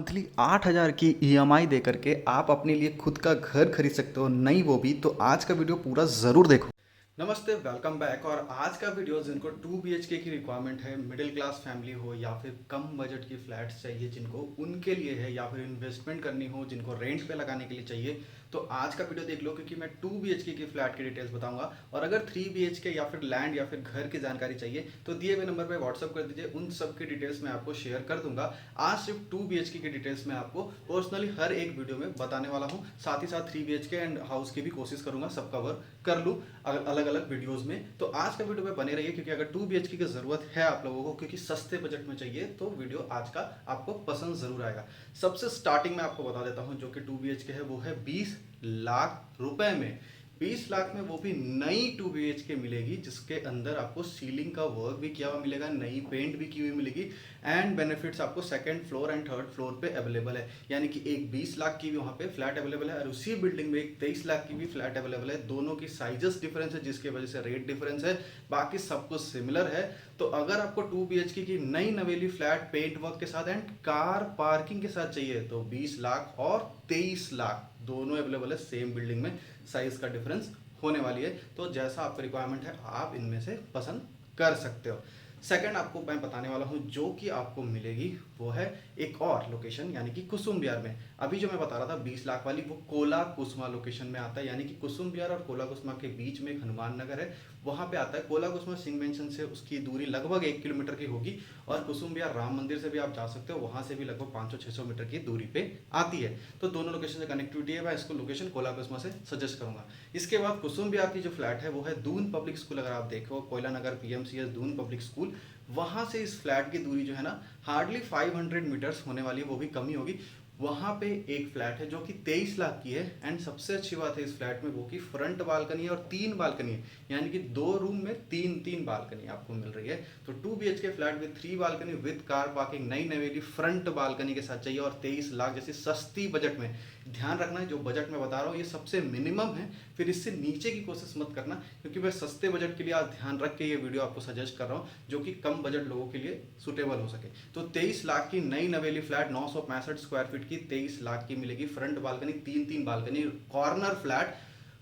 Monthly 8,000 की EMI दे करके आप अपने लिए खुद का घर खरीद सकते हो, नहीं वो भी। तो आज का वीडियो पूरा ज़रूर देखो। नमस्ते, वेलकम बैक। और आज का वीडियो जिनको 2 BHK की रिक्वायरमेंट है, मिडिल क्लास फैमिली हो या फिर कम बजट की फ्लैट्स चाहिए जिनको, उनके लिए है, या फिर इन्वेस्टमेंट करनी हो जिनको रेंट पे लगाने के लिए चाहिए, तो आज का वीडियो देख लो क्योंकि मैं 2 BHK की फ्लैट की डिटेल्स बताऊंगा। और अगर 3 BHK या फिर लैंड या फिर घर की जानकारी चाहिए तो दिए हुए नंबर पर व्हाट्सअप कर दीजिए, उन सब की डिटेल्स मैं आपको शेयर कर दूंगा। आज सिर्फ 2 BHK की डिटेल्स मैं आपको पर्सनली हर एक वीडियो में बताने वाला हूँ। साथ ही साथ 3 BHK एंड हाउस की भी कोशिश करूंगा सब कवर कर लूँ अलग अलग वीडियोस में। तो आज का वीडियो में बने रहिए क्योंकि अगर 2 BHK की जरूरत है आप लोगों को, क्योंकि सस्ते बजट में चाहिए, तो वीडियो आज का आपको पसंद जरूर आएगा। सबसे स्टार्टिंग में आपको बता देता हूं जो कि 2 BHK है वो है 20 लाख रुपए में। 20 लाख में वो भी नई 2 BHK मिलेगी जिसके अंदर आपको सीलिंग का वर्क भी किया हुआ मिलेगा, नई पेंट भी की हुई मिलेगी, एंड बेनिफिट्स आपको second floor and third floor पे अवेलेबल है। यानी कि एक 20 लाख की भी वहाँ पे फ्लैट अवेलेबल है और उसी बिल्डिंग में एक 23 लाख की भी फ्लैट अवेलेबल है। दोनों की साइजेस डिफरेंस है जिसकी वजह से रेट डिफरेंस है, बाकी सब कुछ सिमिलर है। तो अगर आपको 2 BHK की नई नवेली फ्लैट पेंट वर्क के साथ एंड कार पार्किंग के साथ चाहिए तो 20 लाख और 23 लाख दोनों अवेलेबल है सेम बिल्डिंग में। साइज का डिफरेंस होने वाली है, तो जैसा आपका रिक्वायरमेंट है आप इनमें से पसंद कर सकते हो। सेकंड आपको मैं बताने वाला हूं जो कि आपको मिलेगी वो है एक और लोकेशन, यानी कि कुसुम विहार में। अभी जो मैं बता रहा था 20 लाख वाली, वो कोला कुसुमा लोकेशन में आता है, यानी कि कुसुम विहार और कोला कुसुमा के बीच में एक हनुमान नगर है, वहां पे आता है। कोला कुसुमा सिंह मेंशन से उसकी दूरी लगभग 1 किलोमीटर की होगी, और कुसुम विहार राम मंदिर से भी आप जा सकते हो, वहां से भी लगभग 500-600 मीटर की दूरी पे आती है। तो दोनों लोकेशन से कनेक्टिविटी है, मैं इसको लोकेशन कोला कुसुमा से सजेस्ट करूंगा। इसके बाद कुसुम विहार की जो फ्लैट है वो है दून पब्लिक स्कूल। अगर आप देखो कोयला नगर PMCS दून पब्लिक स्कूल, वहां से इस फ्लैट की दूरी जो है ना हार्डली 500 मीटर्स होने वाली है, वो भी कमी होगी। वहां पे एक फ्लैट है जो कि 23 लाख की है, एंड सबसे अच्छी बात है इस फ्लैट में वो की फ्रंट बालकनी है और 3 बालकनी है, यानी कि 2 रूम में 3-3 बालकनी आपको मिल रही है। तो 2 BHK flat with 3 balcony with car parking, नई नवेली फ्रंट बालकनी के साथ चाहिए और 23 लाख जैसी सस्ती बजट में। ध्यान रखना है जो बजट में बता रहा हूँ ये सबसे मिनिमम है, फिर इससे नीचे की कोशिश मत करना, क्योंकि मैं सस्ते बजट के लिए आज ध्यान रख के ये वीडियो आपको सजेस्ट कर रहा हूँ जो कि कम बजट लोगों के लिए सुटेबल हो सके। तो 23 लाख की नई नवेली फ्लैट 965 स्क्वायर फीट की 23 लाख की मिलेगी, front balcony, 3-3 balcony, corner flat.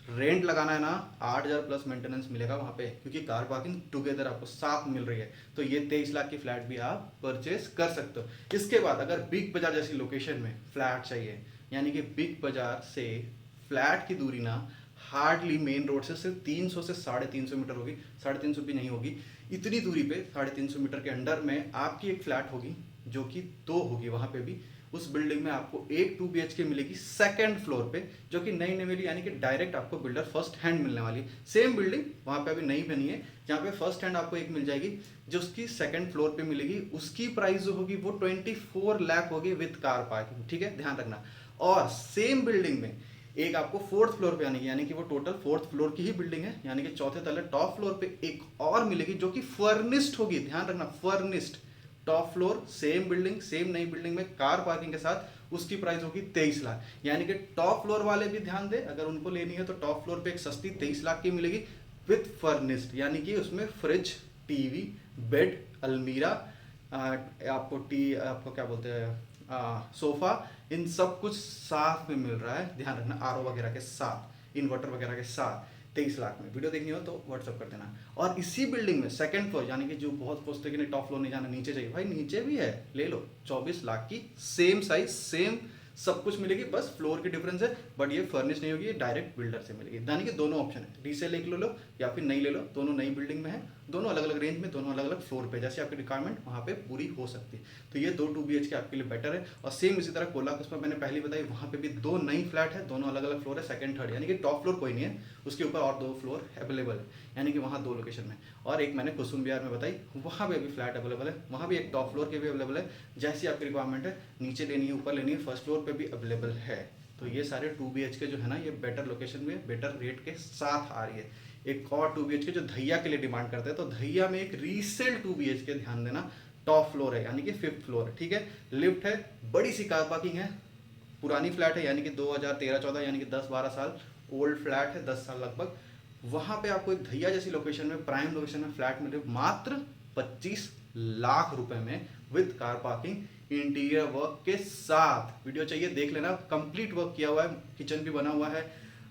Rent लगाना है ना 8,000 प्लस मेंटेनेंस मिलेगा वहां पे, क्योंकि कार पार्किंग टुगेदर आपको साथ मिल रही है। तो ये 23 लाख की फ्लैट भी आप परचेज कर सकते हो। इसके बाद अगर बिग बाजार जैसी लोकेशन में फ्लैट चाहिए, यानी कि बिग बाजार से फ्लैट की दूरी ना हार्डली मेन रोड से सिर्फ 300 से 350 मीटर होगी, 350 भी नहीं होगी, इतनी दूरी पे 350 मीटर के अंडर में आपकी एक फ्लैट होगी जो कि 2 होगी वहां पे भी। उस बिल्डिंग में आपको एक 2 BHK मिलेगी सेकंड फ्लोर पे, जो कि नई नवेली, यानी कि डायरेक्ट आपको बिल्डर फर्स्ट हैंड मिलने वाली है। सेम बिल्डिंग वहां पे अभी नई बनी है, जहां पे फर्स्ट हैंड आपको एक मिल जाएगी जो उसकी सेकंड फ्लोर पे मिलेगी। उसकी प्राइस जो होगी वो 24 लाख होगी विद कार पार्किंग, ठीक है, ध्यान रखना। और सेम बिल्डिंग में एक आपको फोर्थ फ्लोर पे आने की, यानी कि वो टोटल फोर्थ फ्लोर की ही बिल्डिंग है, यानी कि चौथे तले टॉप फ्लोर पे एक और मिलेगी जो कि फर्निश्ड होगी। ध्यान रखना, furnished top floor, same building, same नई बिल्डिंग में कार पार्किंग के साथ, उसकी प्राइस होगी 23 लाख। यानी कि टॉप फ्लोर वाले भी ध्यान दे, अगर उनको लेनी है तो टॉप फ्लोर पे एक सस्ती 23 लाख की मिलेगी विथ फर्निश्ड, यानी कि उसमें फ्रिज, टीवी, बेड, अलमीरा, आपको क्या बोलते हैं, सोफा, इन सब कुछ साथ में मिल रहा है। ध्यान रखना, RO वगैरह के साथ, इन्वर्टर वगैरह के साथ 23 लाख में। वीडियो देखनी हो तो व्हाट्सअप कर देना। और इसी बिल्डिंग में सेकंड फ्लोर, यानी कि जो बहुत सोचते कि नहीं टॉप फ्लोर नहीं जाना, नीचे चाहिए, भाई नीचे भी है, ले लो, 24 लाख की सेम साइज सेम सब कुछ मिलेगी, बस फ्लोर की डिफरेंस है। बट ये फर्निश नहीं होगी, ये डायरेक्ट बिल्डर से मिलेगी। यानी कि दोनों ऑप्शन है, रीसेल एक ले लो या फिर नई ले लो, दोनों नई बिल्डिंग में है, दोनों अलग अलग रेंज में, दोनों अलग अलग फ्लोर पे, जैसे आपकी रिक्वायरमेंट वहाँ पे पूरी हो सकती है। तो ये 2 BHK आपके लिए बेटर है। और सेम इसी तरह कोला कुसुमा मैंने पहले बताई, वहाँ पे भी 2 नई फ्लैट है, दोनों अलग अलग फ्लोर है, सेकंड थर्ड, यानी कि टॉप फ्लोर कोई नहीं है, उसके ऊपर और 2 फ्लोर अवेलेबल है, यानी कि वहाँ 2 लोकेशन में। और एक मैंने कुसुम विहार में बताई, वहाँ पे भी फ्लैट अवेलेबल है, वहाँ भी एक टॉप फ्लोर के भी अवेलेबल है, जैसी आपकी रिक्वायरमेंट है, नीचे लेनी है ऊपर लेनी है, फर्स्ट फ्लोर पे भी अवेलेबल है। तो ये सारे 2 BHK जो है ना, ये बेटर लोकेशन में बेटर रेट के साथ आ रही है। एक और 2 BHK जो धैया के लिए डिमांड करते हैं, तो धैया में एक रीसेल 2 BHK, ध्यान देना, टॉप फ्लोर है, यानी कि 5th फ्लोर है, ठीक है, लिफ्ट है, बड़ी सी कार पार्किंग है, पुरानी फ्लैट है, यानी कि 2013-14, यानी कि 10-12 साल ओल्ड फ्लैट है, 10 साल लगभग। वहां पे आपको एक धैया जैसी लोकेशन में, प्राइम लोकेशन में फ्लैट मिले मात्र 25 लाख रुपए में with car parking. Interior work के साथ। वीडियो चाहिए देख लेना, कंप्लीट वर्क किया हुआ है, किचन भी बना हुआ है,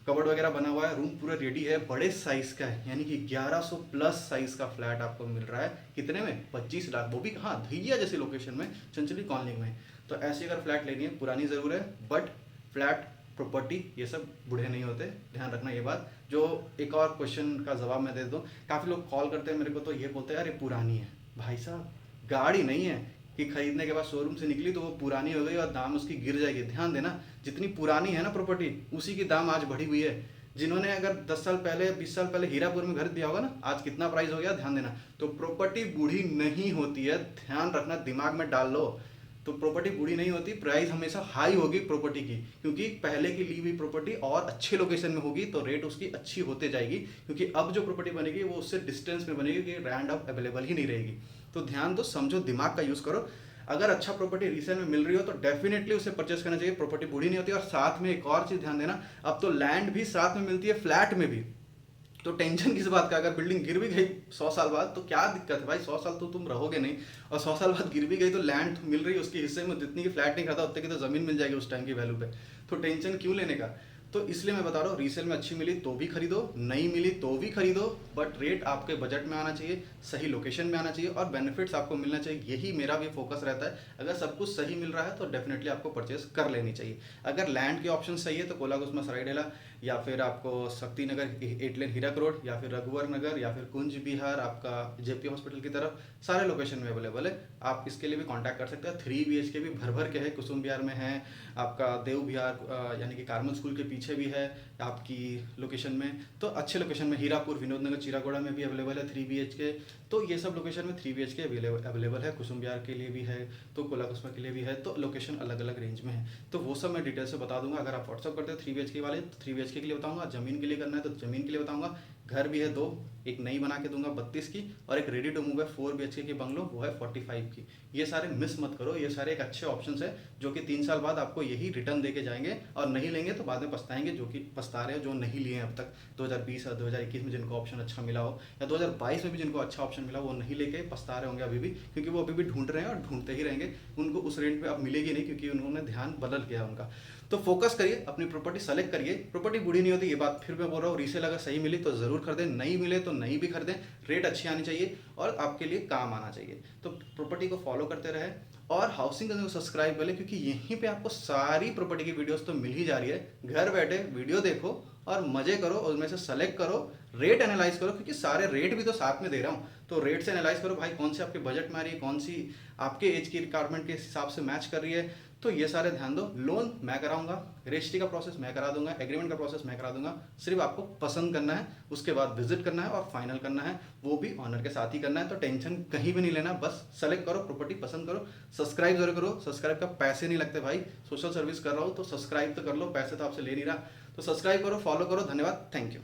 कबर्ड वगैरह बना हुआ है, रूम पूरा रेडी है, बड़े साइज का है, यानी कि 1100 प्लस साइज का फ्लैट आपको मिल रहा है। कितने में? 25 लाख, वो भी हाँ धैया जैसी लोकेशन में, चंचली कॉलोनी में। तो ऐसी अगर फ्लैट लेनी है, पुरानी ज़रूर है बट फ्लैट प्रॉपर्टी ये सब बूढ़े नहीं होते, ध्यान रखना ये बात। जो एक और क्वेश्चन का जवाब मैं दे दूँ, काफ़ी लोग कॉल करते हैं मेरे को तो ये बोलते हैं यार ये पुरानी है। भाई साहब गाड़ी नहीं है कि खरीदने के बाद शोरूम से निकली तो वो पुरानी हो गई और दाम उसकी गिर जाएगी। ध्यान देना, जितनी पुरानी है ना प्रॉपर्टी उसी की दाम आज बढ़ी हुई है। जिन्होंने अगर 10 साल पहले 20 साल पहले हीरापुर में घर दिया होगा ना, आज कितना प्राइस हो गया ध्यान देना। तो प्रॉपर्टी बूढ़ी नहीं होती है, ध्यान रखना, दिमाग में डाल लो। तो प्रॉपर्टी बूढ़ी नहीं होती, प्राइस हमेशा हाई होगी प्रॉपर्टी की, क्योंकि पहले की ली हुई प्रॉपर्टी और अच्छे लोकेशन में होगी तो रेट उसकी अच्छी होते जाएगी। क्योंकि अब जो प्रॉपर्टी बनेगी वो उससे डिस्टेंस में बनेगी, कि लैंड अब अवेलेबल ही नहीं रहेगी। तो ध्यान दो, समझो, दिमाग का यूज़ करो। अगर अच्छा प्रॉपर्टी रीसेल में मिल रही हो तो डेफिनेटली उसे परचेस करना चाहिए, प्रॉपर्टी बूढ़ी नहीं होती। और साथ में एक और चीज़ ध्यान देना, अब तो लैंड भी साथ में मिलती है फ्लैट में भी। तो टेंशन किस बात का? अगर बिल्डिंग गिर भी गई 100 साल बाद तो क्या दिक्कत है भाई, 100 साल तो तुम रहोगे नहीं, और 100 साल बाद गिर भी गई तो लैंड मिल रही है उसके हिस्से में, जितनी की फ्लैट नहीं खाता उतने की तो ज़मीन मिल जाएगी उस टाइम की वैल्यू पे। तो टेंशन क्यों लेने का? तो इसलिए मैं बता रहा हूँ, रीसेल में अच्छी मिली तो भी खरीदो, नहीं मिली तो भी खरीदो, बट रेट आपके बजट में आना चाहिए, सही लोकेशन में आना चाहिए और बेनिफिट्स आपको मिलना चाहिए। यही मेरा भी फोकस रहता है। अगर सब कुछ सही मिल रहा है तो डेफिनेटली आपको परचेस कर लेनी चाहिए। अगर लैंड के ऑप्शन सही है तो कोलागुसमा सरायडेला, या फिर आपको शक्ति नगर 8 लेन हीरक रोड, या फिर रघुवर नगर, या फिर कुंज बिहार आपका जेपी हॉस्पिटल की तरफ, सारे लोकेशन में अवेलेबल है। आप इसके लिए भी कांटेक्ट कर सकते हैं। 3 BHK भी भर भर के है, कुसुम बिहार में है, आपका देव बिहार यानी कि कार्मल स्कूल के पीछे भी है आपकी लोकेशन में। तो अच्छे लोकेशन में हीरापुर, विनोद नगर, चिरागोड़ा में भी अवेलेबल है 3 BHK। तो ये सब लोकेशन में 3 BHK अवेलेबल है। कुसुम बिहार के लिए भी है, तो कोलाकुस्मा के लिए भी है, तो लोकेशन अलग अलग रेंज में है। तो वो सब मैं डिटेल से बता दूंगा। अगर आप व्हाट्सअप करते हो 3 BHK वाले तो 3 BHK के लिए बताऊंगा, ज़मीन के लिए करना है तो ज़मीन के लिए बताऊंगा। घर भी है 2, एक नई बना के दूंगा 32 की, और एक रेडी टू मूव है 4 BHK की बंगलो, वो है 45 की। ये सारे मिस मत करो, ये सारे एक अच्छे ऑप्शंस है जो कि 3 साल बाद आपको यही रिटर्न देके जाएंगे, और नहीं लेंगे तो बाद में पछताएंगे, जो कि पछता रहे हो जो नहीं लिए हैं अब तक 2020 और 2021 में जिनको ऑप्शन अच्छा मिला हो, या 2022 में भी जिनको अच्छा ऑप्शन मिला वो नहीं लेके पछता रहे होंगे अभी भी, क्योंकि वो अभी भी ढूंढ रहे हैं और ढूंढते ही रहेंगे। उनको उस रेंट पे अब मिलेगी नहीं, क्योंकि उन्होंने ध्यान बदल गया उनका। तो फोकस करिए, अपनी प्रॉपर्टी सेलेक्ट करिए। प्रॉपर्टी बूढ़ी नहीं होती, ये बात फिर मैं बोल रहा हूँ। रीसेल अगर सही मिली तो ज़रूर खरीदें, नहीं मिले तो नहीं भी खरीदें। रेट अच्छी आनी चाहिए और आपके लिए काम आना चाहिए। तो प्रॉपर्टी को फॉलो करते रहे और हाउसिंग को सब्सक्राइब कर लें, क्योंकि यहीं पे आपको सारी प्रॉपर्टी की वीडियोस तो मिल ही जा रही है। घर बैठे वीडियो देखो और मजे करो, उसमें से सेलेक्ट करो, रेट एनालाइज करो, क्योंकि सारे रेट भी तो साथ में दे रहा हूँ। तो रेट से एनालाइज करो भाई, कौन सी आपके बजट में आ रही है, कौन सी आपके एज की रिक्वायरमेंट के हिसाब से मैच कर रही है। तो ये सारे ध्यान दो। लोन मैं कराऊंगा, रजिस्ट्री का प्रोसेस मैं करा दूंगा, एग्रीमेंट का प्रोसेस मैं करा दूंगा। सिर्फ आपको पसंद करना है, उसके बाद विजिट करना है और फाइनल करना है, वो भी ऑनर के साथ ही करना है। तो टेंशन कहीं भी नहीं लेना, बस सेलेक्ट करो, प्रॉपर्टी पसंद करो, सब्सक्राइब जरूर करो। सब्सक्राइब का पैसे नहीं लगते भाई, सोशल सर्विस कर रहा हूँ तो सब्सक्राइब तो कर लो, पैसे तो आपसे ले नहीं रहा। तो सब्सक्राइब करो, फॉलो करो। धन्यवाद, थैंक यू।